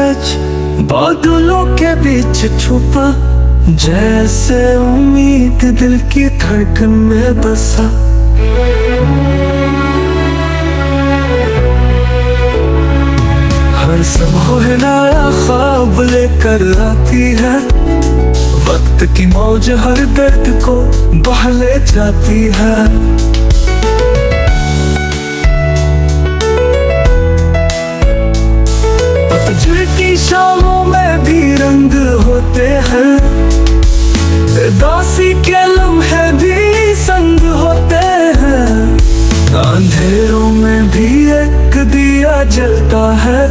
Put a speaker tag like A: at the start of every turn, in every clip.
A: सूरज बादलों के बीच छुपा, जैसे उम्मीद दिल की धड़कन में बसा। हर सुबह नया ख्वाब लेकर आती है, वक्त की मौज हर दर्द को बहा ले जाती है। पतझड़ की शामों में भी रंग होते हैं, उदासी के लम्हे भी संग होते हैं। अंधेरों में भी एक दिया जलता है,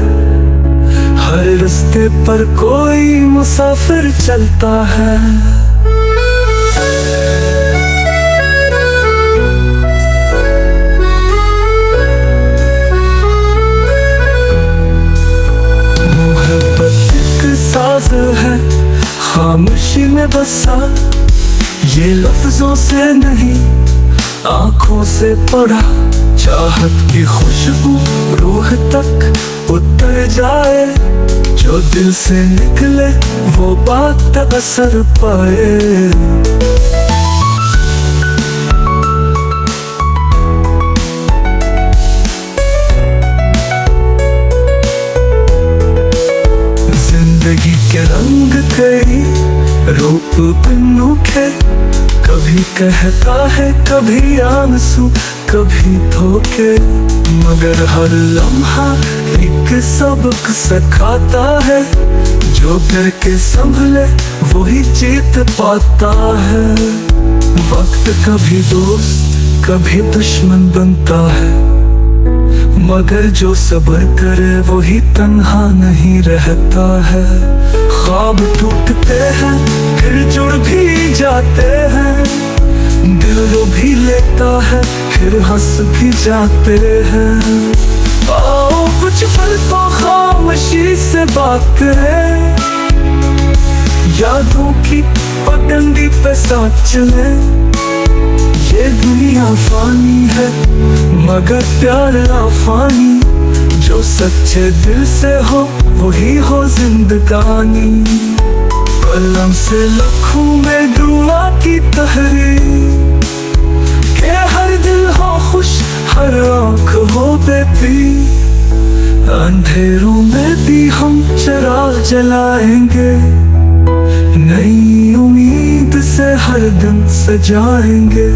A: हर रास्ते पर कोई मुसाफिर चलता है। मोहब्बत एक साज है खामोशी में बसा, ये लफ्जों से नहीं आंखों से पढ़ा। चाहत की खुशबू रूह तक उतर जाए, जो दिल से निकले वो बात असर पाए। जिंदगी के रंग कई रूप अनोखे, कभी कहता है कभी आंसू कभी धोखे, मगर हर लम्हा एक सबक सिखाता है। जो करके संभले वही जीत पाता है। वक्त कभी दोस्त कभी दुश्मन बनता है, मगर जो सब्र करे वही तन्हा नहीं रहता है। ख्वाब टूटते हैं फिर जुड़ भी जाते हैं, दिल रो भी लेता है फिर हंस भी जाते हैं। आओ कुछ पल तो खामोशी से बात करें, यादों की पगडंडी पे साथ चले। ये दुनिया फानी है मगर प्यार आफानी, जो सच्चे दिल से हो वही हो जिंदगानी। कलम से लिखूं मैं दुआ की तहरीर, के हर दिल हो खुश हर आँख हो बेपी। अंधेरों में भी हम चिराग जलाएंगे, नई उम्मीद से हर दिन सजाएंगे।